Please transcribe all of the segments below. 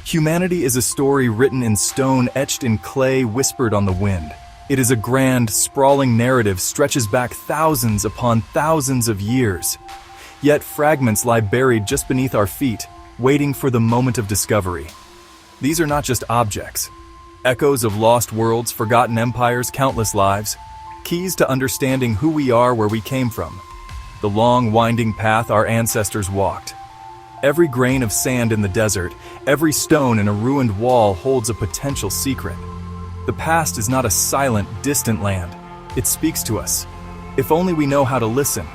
Humanity is a story written in stone, etched in clay, whispered on the wind. It is a grand, sprawling narrative stretches back thousands upon thousands of years. Yet fragments lie buried just beneath our feet, waiting for the moment of discovery. These are not just objects. Echoes of lost worlds, forgotten empires, countless lives. Keys to understanding who we are, where we came from. The long, winding path our ancestors walked. Every grain of sand in the desert, every stone in a ruined wall holds a potential secret. The past is not a silent, distant land. It speaks to us, if only we know how to listen.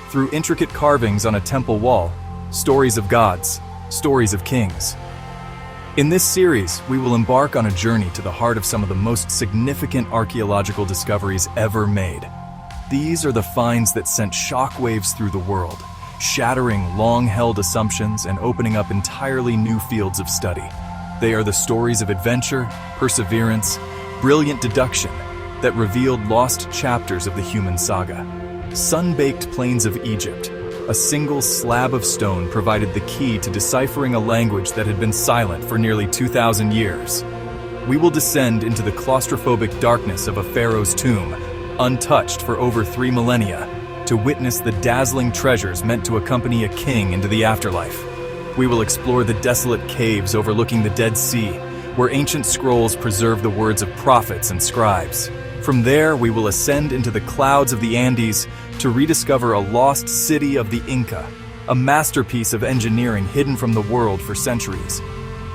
Through intricate carvings on a temple wall, stories of gods, stories of kings. In this series, we will embark on a journey to the heart of some of the most significant archaeological discoveries ever made. These are the finds that sent shockwaves through the world, shattering long-held assumptions and opening up entirely new fields of study. They are the stories of adventure, perseverance, brilliant deduction that revealed lost chapters of the human saga. Sun-baked plains of Egypt, a single slab of stone provided the key to deciphering a language that had been silent for nearly 2,000 years. We will descend into the claustrophobic darkness of a pharaoh's tomb, untouched for over 3 millennia, to witness the dazzling treasures meant to accompany a king into the afterlife. We will explore the desolate caves overlooking the Dead Sea, where ancient scrolls preserve the words of prophets and scribes. From there, we will ascend into the clouds of the Andes to rediscover a lost city of the Inca, a masterpiece of engineering hidden from the world for centuries.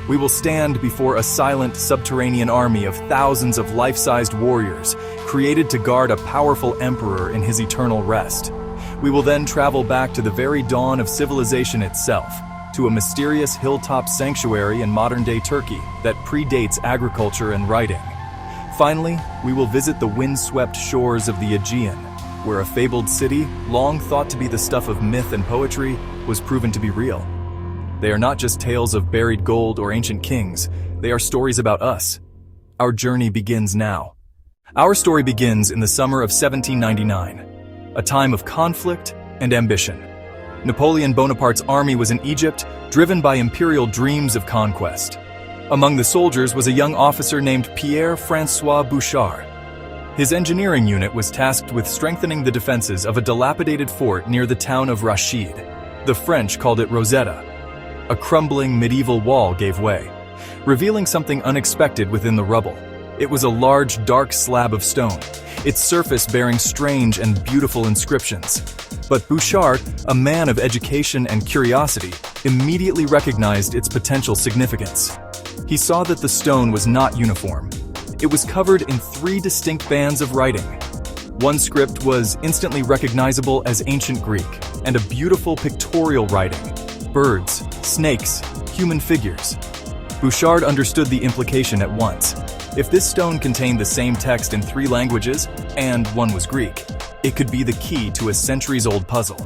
We will stand before a silent subterranean army of thousands of life-sized warriors created to guard a powerful emperor in his eternal rest. We will then travel back to the very dawn of civilization itself, to a mysterious hilltop sanctuary in modern-day Turkey that predates agriculture and writing. Finally, we will visit the wind-swept shores of the Aegean, where a fabled city, long thought to be the stuff of myth and poetry, was proven to be real. They are not just tales of buried gold or ancient kings, they are stories about us. Our journey begins now. Our story begins in the summer of 1799, a time of conflict and ambition. Napoleon Bonaparte's army was in Egypt, driven by imperial dreams of conquest. Among the soldiers was a young officer named Pierre-François Bouchard. His engineering unit was tasked with strengthening the defenses of a dilapidated fort near the town of Rashid. The French called it Rosetta. A crumbling medieval wall gave way, revealing something unexpected within the rubble. It was a large, dark slab of stone, its surface bearing strange and beautiful inscriptions. But Bouchard, a man of education and curiosity, immediately recognized its potential significance. He saw that the stone was not uniform. It was covered in 3 distinct bands of writing. One script was instantly recognizable as ancient Greek, and a beautiful pictorial writing: birds, snakes, human figures. Bouchard understood the implication at once. If this stone contained the same text in 3 languages, and one was Greek, it could be the key to a centuries-old puzzle.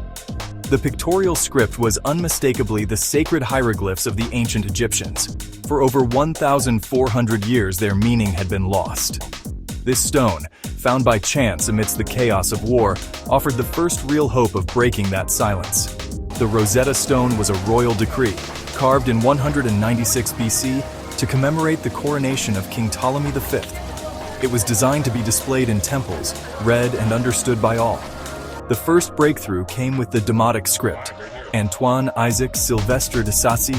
The pictorial script was unmistakably the sacred hieroglyphs of the ancient Egyptians. For over 1,400 years, their meaning had been lost. This stone, found by chance amidst the chaos of war, offered the first real hope of breaking that silence. The Rosetta Stone was a royal decree, carved in 196 BC to commemorate the coronation of King Ptolemy V. It was designed to be displayed in temples, read and understood by all. The first breakthrough came with the Demotic script. Antoine Isaac Sylvestre de Sacy,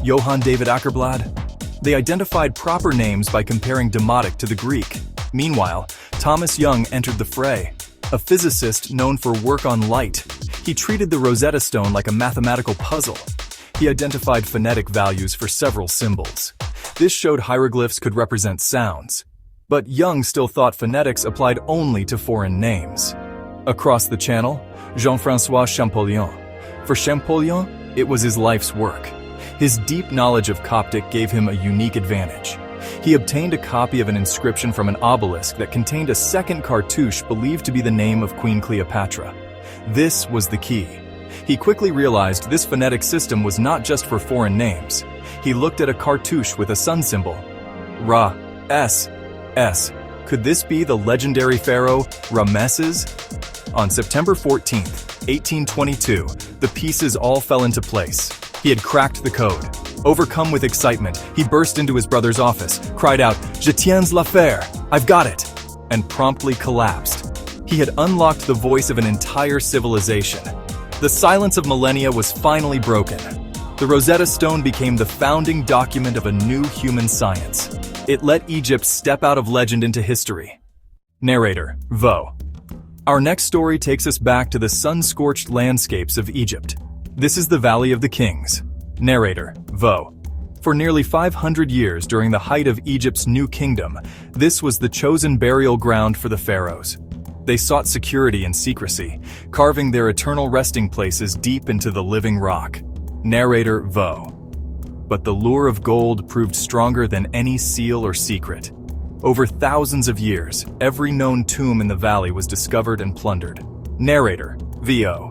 Johann David Ackerblad. They identified proper names by comparing Demotic to the Greek. Meanwhile, Thomas Young entered the fray, a physicist known for work on light. He treated the Rosetta Stone like a mathematical puzzle. He identified phonetic values for several symbols. This showed hieroglyphs could represent sounds. But Young still thought phonetics applied only to foreign names. Across the channel, Jean-François Champollion. For Champollion, it was his life's work. His deep knowledge of Coptic gave him a unique advantage. He obtained a copy of an inscription from an obelisk that contained a second cartouche believed to be the name of Queen Cleopatra. This was the key. He quickly realized this phonetic system was not just for foreign names. He looked at a cartouche with a sun symbol. Ra, S, S. Could this be the legendary pharaoh Ramesses? On September 14th, 1822, the pieces all fell into place. He had cracked the code. Overcome with excitement, he burst into his brother's office, cried out, "Je tiens l'affaire! I've got it!" and promptly collapsed. He had unlocked the voice of an entire civilization. The silence of millennia was finally broken. The Rosetta Stone became the founding document of a new human science. It let Egypt step out of legend into history. Narrator, Vo. Our next story takes us back to the sun-scorched landscapes of Egypt. This is the Valley of the Kings. Narrator, Vo. For nearly 500 years during the height of Egypt's new kingdom, this was the chosen burial ground for the pharaohs. They sought security and secrecy, carving their eternal resting places deep into the living rock. Narrator, Vo. But the lure of gold proved stronger than any seal or secret. Over thousands of years, every known tomb in the valley was discovered and plundered. Narrator, Vo.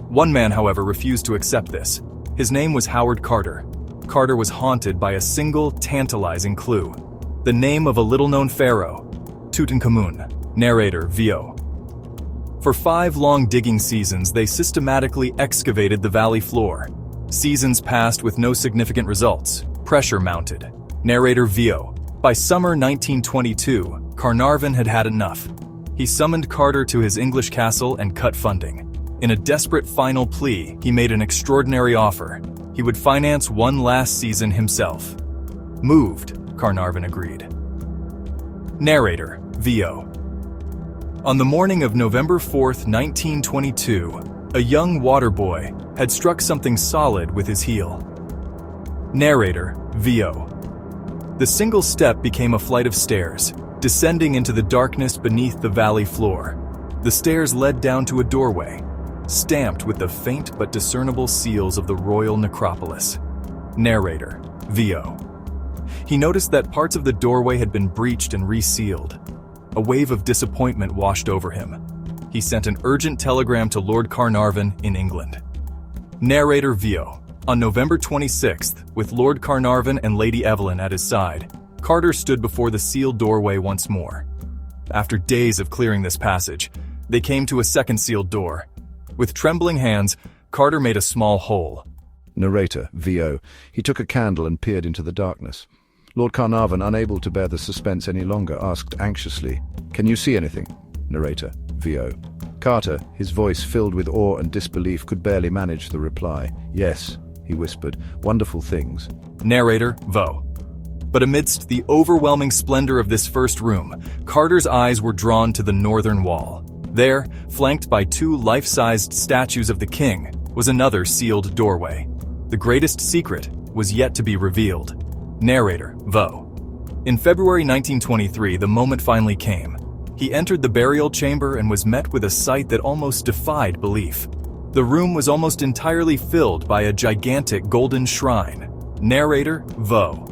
One man, however, refused to accept this. His name was Howard Carter. Carter was haunted by a single, tantalizing clue. The name of a little-known pharaoh, Tutankhamun. Narrator, Vo. For 5 long digging seasons, they systematically excavated the valley floor. Seasons passed with no significant results. Pressure mounted. Narrator, Vo. By summer 1922, Carnarvon had had enough. He summoned Carter to his English castle and cut funding. In a desperate final plea, he made an extraordinary offer. He would finance one last season himself. Moved, Carnarvon agreed. Narrator, Vo. On the morning of November 4th, 1922, a young water boy had struck something solid with his heel. Narrator, Vo. The single step became a flight of stairs, descending into the darkness beneath the valley floor. The stairs led down to a doorway, stamped with the faint but discernible seals of the royal necropolis. Narrator, Vo. He noticed that parts of the doorway had been breached and resealed. A wave of disappointment washed over him. He sent an urgent telegram to Lord Carnarvon in England. Narrator, Vo. On November 26th, with Lord Carnarvon and Lady Evelyn at his side, Carter stood before the sealed doorway once more. After days of clearing this passage, they came to a second sealed door. With trembling hands, Carter made a small hole. Narrator, Vo. He took a candle and peered into the darkness. Lord Carnarvon, unable to bear the suspense any longer, asked anxiously, "Can you see anything?" Narrator, Vo. Carter, his voice filled with awe and disbelief, could barely manage the reply. "Yes," he whispered, "wonderful things." Narrator, Vo. But amidst the overwhelming splendor of this first room, Carter's eyes were drawn to the northern wall. There, flanked by 2 life-sized statues of the king, was another sealed doorway. The greatest secret was yet to be revealed. Narrator, Vo. In February 1923, the moment finally came. He entered the burial chamber and was met with a sight that almost defied belief. The room was almost entirely filled by a gigantic golden shrine. Narrator, Vo.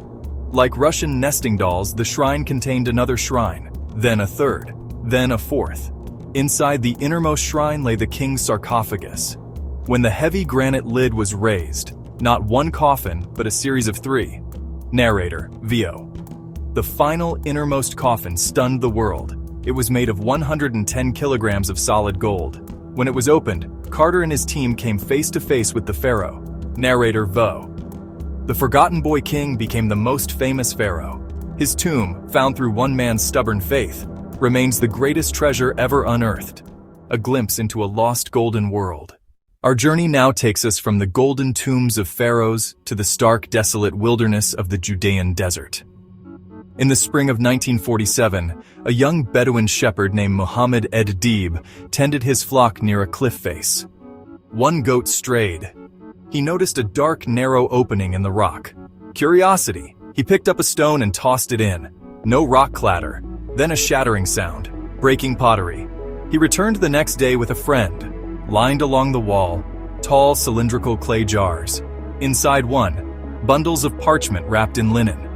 Like Russian nesting dolls, the shrine contained another shrine, then a third, then a fourth. Inside the innermost shrine lay the king's sarcophagus. When the heavy granite lid was raised, not one coffin, but a series of 3. Narrator, Vo. The final innermost coffin stunned the world. It was made of 110 kilograms of solid gold. When it was opened, Carter and his team came face to face with the pharaoh. Narrator, Vo. The forgotten boy king became the most famous pharaoh. His tomb, found through one man's stubborn faith, remains the greatest treasure ever unearthed. A glimpse into a lost golden world. Our journey now takes us from the golden tombs of pharaohs to the stark, desolate wilderness of the Judean desert. In the spring of 1947, a young Bedouin shepherd named Mohammed Ed-Dib tended his flock near a cliff face. One goat strayed. He noticed a dark, narrow opening in the rock. Curiosity, he picked up a stone and tossed it in. No rock clatter, then a shattering sound, breaking pottery. He returned the next day with a friend. Lined along the wall, tall cylindrical clay jars. Inside one, bundles of parchment wrapped in linen.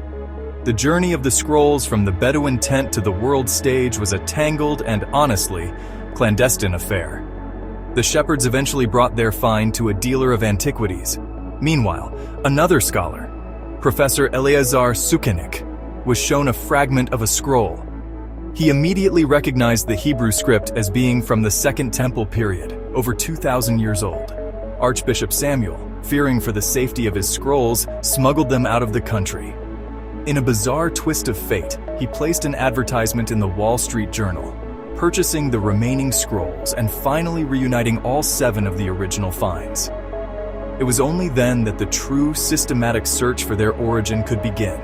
The journey of the scrolls from the Bedouin tent to the world stage was a tangled and, honestly, clandestine affair. The shepherds eventually brought their find to a dealer of antiquities. Meanwhile, another scholar, Professor Eleazar Sukenik, was shown a fragment of a scroll. He immediately recognized the Hebrew script as being from the Second Temple period, over 2,000 years old. Archbishop Samuel, fearing for the safety of his scrolls, smuggled them out of the country. In a bizarre twist of fate, he placed an advertisement in the Wall Street Journal, purchasing the remaining scrolls and finally reuniting all 7 of the original finds. It was only then that the true systematic search for their origin could begin.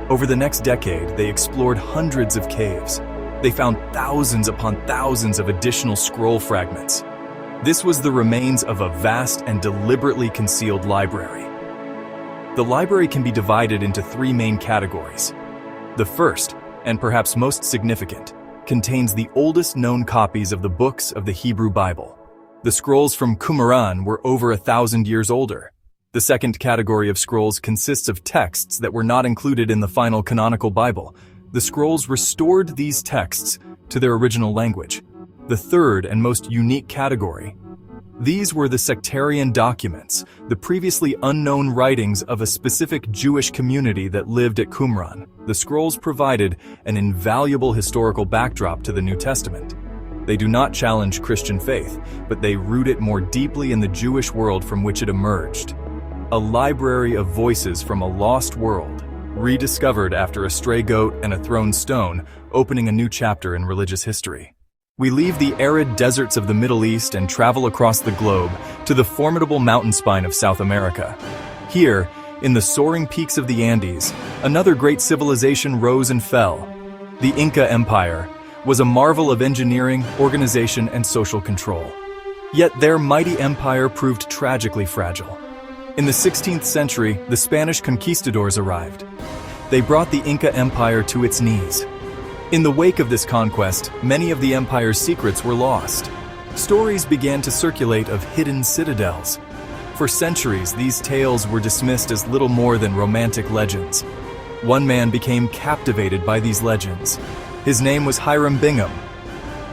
Over the next decade, they explored hundreds of caves. They found thousands upon thousands of additional scroll fragments. This was the remains of a vast and deliberately concealed library. The library can be divided into 3 main categories. The first, and perhaps most significant, contains the oldest known copies of the books of the Hebrew Bible. The scrolls from Qumran were over 1,000 years older. The second category of scrolls consists of texts that were not included in the final canonical Bible. The scrolls restored these texts to their original language. The third and most unique category. These were the sectarian documents, the previously unknown writings of a specific Jewish community that lived at Qumran. The scrolls provided an invaluable historical backdrop to the New Testament. They do not challenge Christian faith, but they root it more deeply in the Jewish world from which it emerged. A library of voices from a lost world, rediscovered after a stray goat and a thrown stone, opening a new chapter in religious history. We leave the arid deserts of the Middle East and travel across the globe to the formidable mountain spine of South America. Here, in the soaring peaks of the Andes, another great civilization rose and fell. The Inca Empire was a marvel of engineering, organization, and social control. Yet their mighty empire proved tragically fragile. In the 16th century, the Spanish conquistadors arrived. They brought the Inca Empire to its knees. In the wake of this conquest, many of the empire's secrets were lost. Stories began to circulate of hidden citadels. For centuries, these tales were dismissed as little more than romantic legends. One man became captivated by these legends. His name was Hiram Bingham.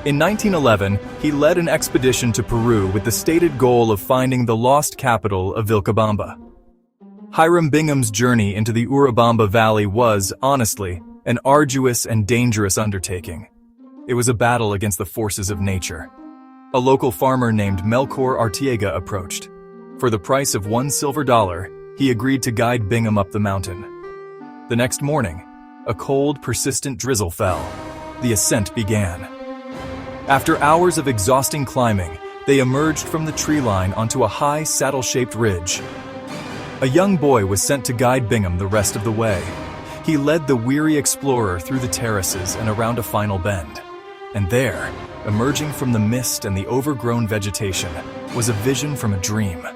In 1911, he led an expedition to Peru with the stated goal of finding the lost capital of Vilcabamba. Hiram Bingham's journey into the Urubamba Valley was, honestly, an arduous and dangerous undertaking. It was a battle against the forces of nature. A local farmer named Melchor Artiega approached. For the price of $1 silver, he agreed to guide Bingham up the mountain. The next morning, a cold, persistent drizzle fell. The ascent began. After hours of exhausting climbing, they emerged from the tree line onto a high, saddle-shaped ridge. A young boy was sent to guide Bingham the rest of the way. He led the weary explorer through the terraces and around a final bend. And there, emerging from the mist and the overgrown vegetation, was a vision from a dream.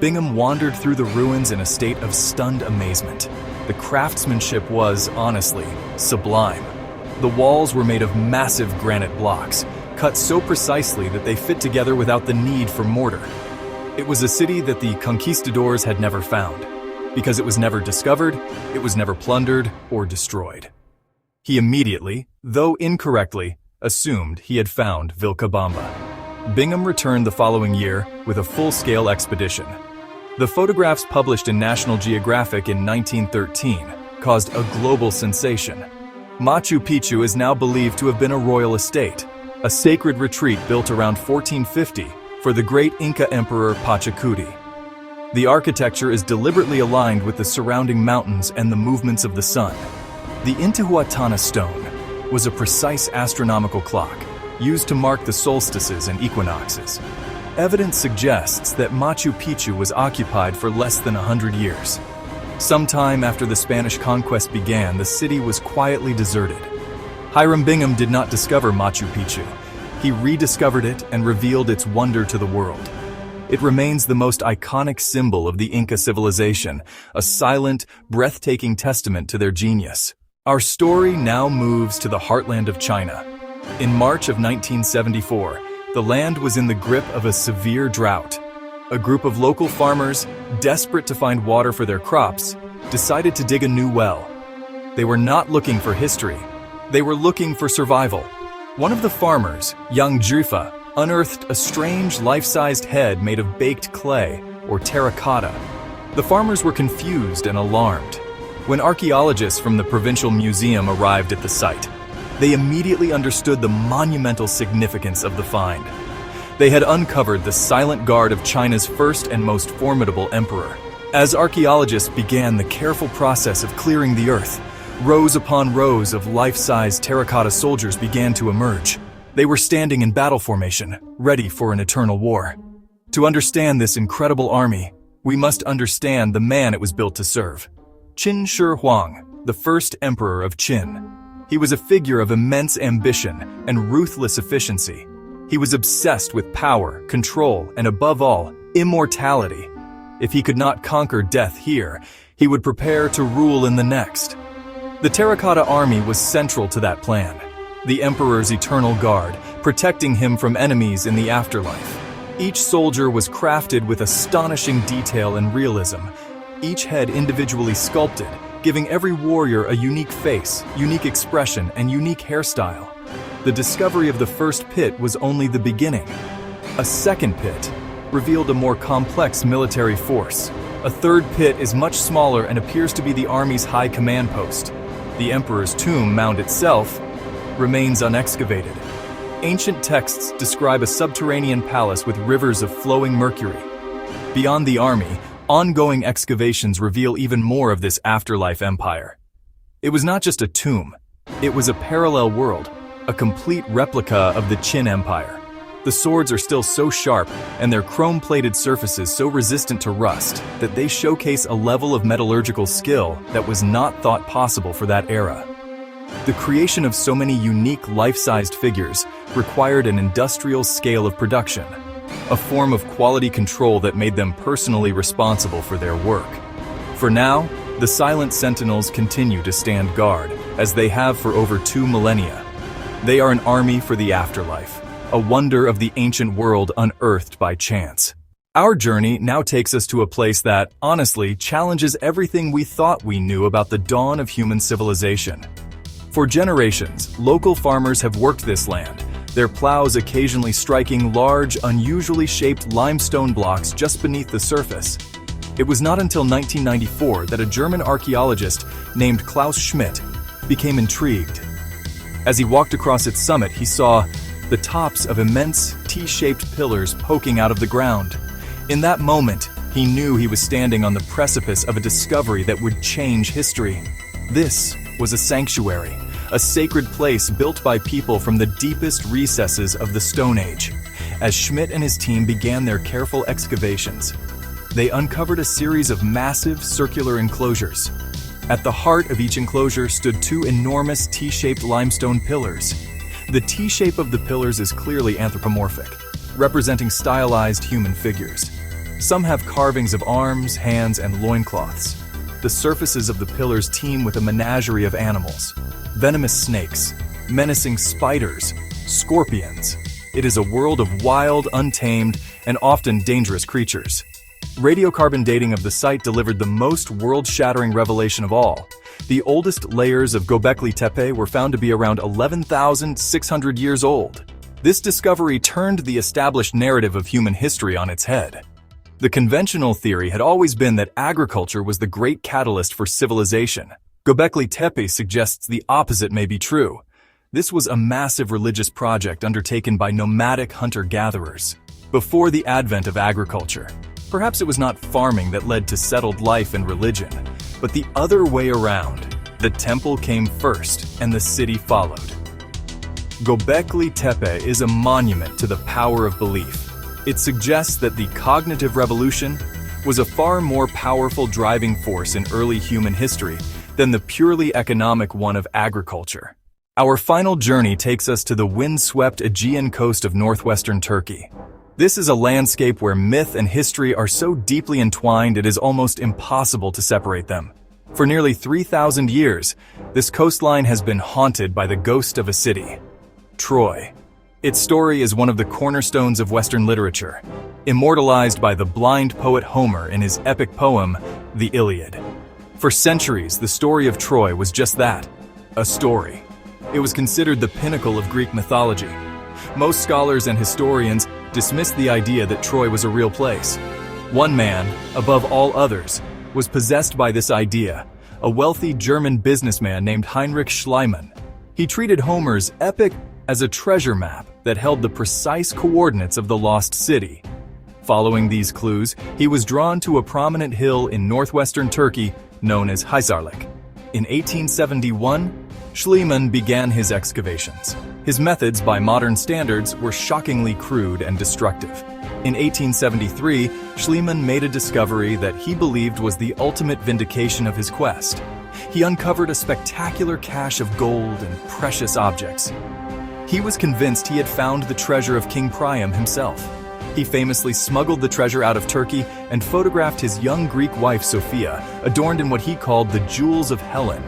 Bingham wandered through the ruins in a state of stunned amazement. The craftsmanship was, honestly, sublime. The walls were made of massive granite blocks, cut so precisely that they fit together without the need for mortar. It was a city that the conquistadors had never found. Because it was never discovered, it was never plundered or destroyed. He immediately, though incorrectly, assumed he had found Vilcabamba. Bingham returned the following year with a full-scale expedition. The photographs published in National Geographic in 1913 caused a global sensation. Machu Picchu is now believed to have been a royal estate, a sacred retreat built around 1450 for the great Inca Emperor Pachacuti. The architecture is deliberately aligned with the surrounding mountains and the movements of the sun. The Intihuatana stone was a precise astronomical clock used to mark the solstices and equinoxes. Evidence suggests that Machu Picchu was occupied for less than 100 years. Sometime after the Spanish conquest began, the city was quietly deserted. Hiram Bingham did not discover Machu Picchu. He rediscovered it and revealed its wonder to the world. It remains the most iconic symbol of the Inca civilization, a silent, breathtaking testament to their genius. Our story now moves to the heartland of China. In March of 1974, the land was in the grip of a severe drought. A group of local farmers, desperate to find water for their crops, decided to dig a new well. They were not looking for history. They were looking for survival. One of the farmers, young Jifa, unearthed a strange, life-sized head made of baked clay, or terracotta. The farmers were confused and alarmed. When archaeologists from the Provincial Museum arrived at the site, they immediately understood the monumental significance of the find. They had uncovered the silent guard of China's first and most formidable emperor. As archaeologists began the careful process of clearing the earth, rows upon rows of life-size terracotta soldiers began to emerge. They were standing in battle formation, ready for an eternal war. To understand this incredible army, we must understand the man it was built to serve. Qin Shi Huang, the first emperor of Qin. He was a figure of immense ambition and ruthless efficiency. He was obsessed with power, control, and above all, immortality. If he could not conquer death here, he would prepare to rule in the next. The Terracotta Army was central to that plan, the emperor's eternal guard, protecting him from enemies in the afterlife. Each soldier was crafted with astonishing detail and realism, each head individually sculpted, giving every warrior a unique face, unique expression, and unique hairstyle. The discovery of the first pit was only the beginning. A second pit revealed a more complex military force. A third pit is much smaller and appears to be the army's high command post. The emperor's tomb mound itself remains unexcavated. Ancient texts describe a subterranean palace with rivers of flowing mercury. Beyond the army, ongoing excavations reveal even more of this afterlife empire. It was not just a tomb, it was a parallel world, a complete replica of the Qin Empire. The swords are still so sharp and their chrome-plated surfaces so resistant to rust that they showcase a level of metallurgical skill that was not thought possible for that era. The creation of so many unique life-sized figures required an industrial scale of production, a form of quality control that made them personally responsible for their work. For now, the silent sentinels continue to stand guard, as they have for over 2 millennia. They are an army for the afterlife, a wonder of the ancient world unearthed by chance. Our journey now takes us to a place that, honestly, challenges everything we thought we knew about the dawn of human civilization. For generations, local farmers have worked this land, their plows occasionally striking large, unusually shaped limestone blocks just beneath the surface. It was not until 1994 that a German archaeologist named Klaus Schmidt became intrigued. As he walked across its summit, he saw the tops of immense T-shaped pillars poking out of the ground. In that moment, he knew he was standing on the precipice of a discovery that would change history. This was a sanctuary, a sacred place built by people from the deepest recesses of the Stone Age. As Schmidt and his team began their careful excavations, they uncovered a series of massive circular enclosures. At the heart of each enclosure stood 2 enormous T-shaped limestone pillars. The T-shape of the pillars is clearly anthropomorphic, representing stylized human figures. Some have carvings of arms, hands, and loincloths. The surfaces of the pillars teem with a menagerie of animals: venomous snakes, menacing spiders, scorpions. It is a world of wild, untamed, and often dangerous creatures. Radiocarbon dating of the site delivered the most world-shattering revelation of all. The oldest layers of Göbekli Tepe were found to be around 11,600 years old. This discovery turned the established narrative of human history on its head. The conventional theory had always been that agriculture was the great catalyst for civilization. Göbekli Tepe suggests the opposite may be true. This was a massive religious project undertaken by nomadic hunter-gatherers. Before the advent of agriculture, perhaps it was not farming that led to settled life and religion, but the other way around. The temple came first, and the city followed. Göbekli Tepe is a monument to the power of belief. It suggests that the cognitive revolution was a far more powerful driving force in early human history than the purely economic one of agriculture. Our final journey takes us to the windswept Aegean coast of northwestern Turkey. This is a landscape where myth and history are so deeply entwined it is almost impossible to separate them. For nearly 3,000 years, this coastline has been haunted by the ghost of a city, Troy. Its story is one of the cornerstones of Western literature, immortalized by the blind poet Homer in his epic poem, The Iliad. For centuries, the story of Troy was just that, a story. It was considered the pinnacle of Greek mythology. Most scholars and historians dismissed the idea that Troy was a real place. One man, above all others, was possessed by this idea, a wealthy German businessman named Heinrich Schliemann. He treated Homer's epic as a treasure map that held the precise coordinates of the lost city. Following these clues, he was drawn to a prominent hill in northwestern Turkey known as Hisarlik. In 1871, Schliemann began his excavations. His methods, by modern standards, were shockingly crude and destructive. In 1873, Schliemann made a discovery that he believed was the ultimate vindication of his quest. He uncovered a spectacular cache of gold and precious objects. He was convinced he had found the treasure of King Priam himself. He famously smuggled the treasure out of Turkey and photographed his young Greek wife Sophia, adorned in what he called the Jewels of Helen.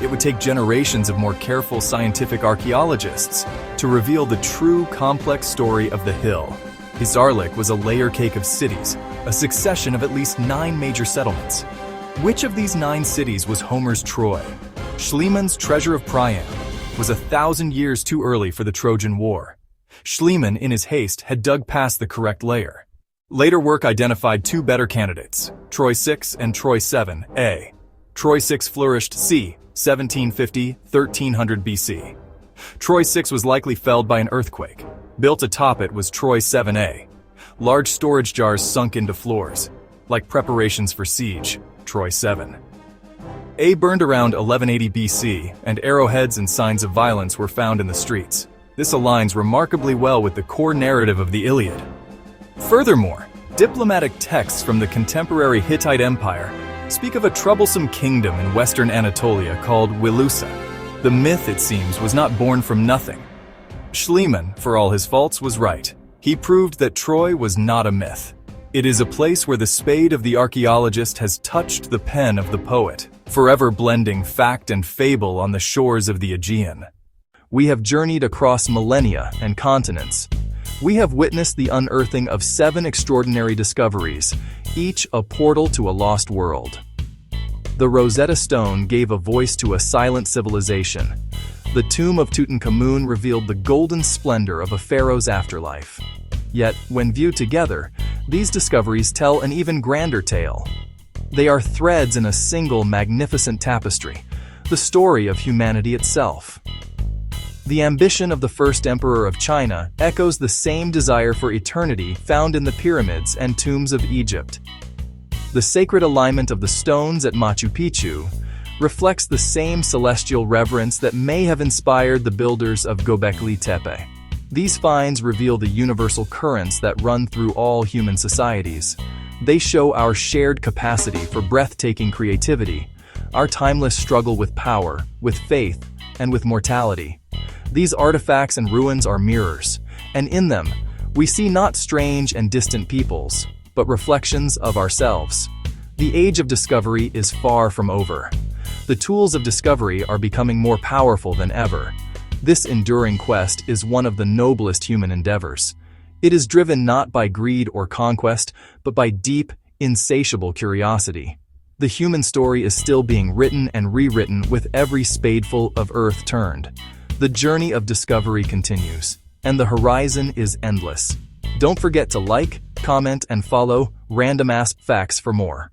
It would take generations of more careful scientific archaeologists to reveal the true complex story of the hill. Hisarlik was a layer cake of cities, a succession of at least 9 major settlements. Which of these 9 cities was Homer's Troy? Schliemann's Treasure of Priam was 1,000 years too early for the Trojan War. Schliemann, in his haste, had dug past the correct layer. Later work identified 2 better candidates, Troy 6 and Troy 7a. Troy 6 flourished c. 1750–1300 BC. Troy 6 was likely felled by an earthquake. Built atop it was Troy 7a. Large storage jars sunk into floors, like preparations for siege, Troy 7. A burned around 1180 BC, and arrowheads and signs of violence were found in the streets. This aligns remarkably well with the core narrative of the Iliad. Furthermore, diplomatic texts from the contemporary Hittite Empire speak of a troublesome kingdom in western Anatolia called Wilusa. The myth, it seems, was not born from nothing. Schliemann, for all his faults, was right. He proved that Troy was not a myth. It is a place where the spade of the archaeologist has touched the pen of the poet, forever blending fact and fable on the shores of the Aegean. We have journeyed across millennia and continents. We have witnessed the unearthing of 7 extraordinary discoveries, each a portal to a lost world. The Rosetta Stone gave a voice to a silent civilization. The tomb of Tutankhamun revealed the golden splendor of a pharaoh's afterlife. Yet, when viewed together, these discoveries tell an even grander tale. They are threads in a single magnificent tapestry, the story of humanity itself. The ambition of the first emperor of China echoes the same desire for eternity found in the pyramids and tombs of Egypt. The sacred alignment of the stones at Machu Picchu reflects the same celestial reverence that may have inspired the builders of Göbekli Tepe. These finds reveal the universal currents that run through all human societies. They show our shared capacity for breathtaking creativity, our timeless struggle with power, with faith, and with mortality. These artifacts and ruins are mirrors, and in them, we see not strange and distant peoples, but reflections of ourselves. The age of discovery is far from over. The tools of discovery are becoming more powerful than ever. This enduring quest is one of the noblest human endeavors. It is driven not by greed or conquest, but by deep, insatiable curiosity. The human story is still being written and rewritten with every spadeful of earth turned. The journey of discovery continues, and the horizon is endless. Don't forget to like, comment, and follow Random Asp Facts for more.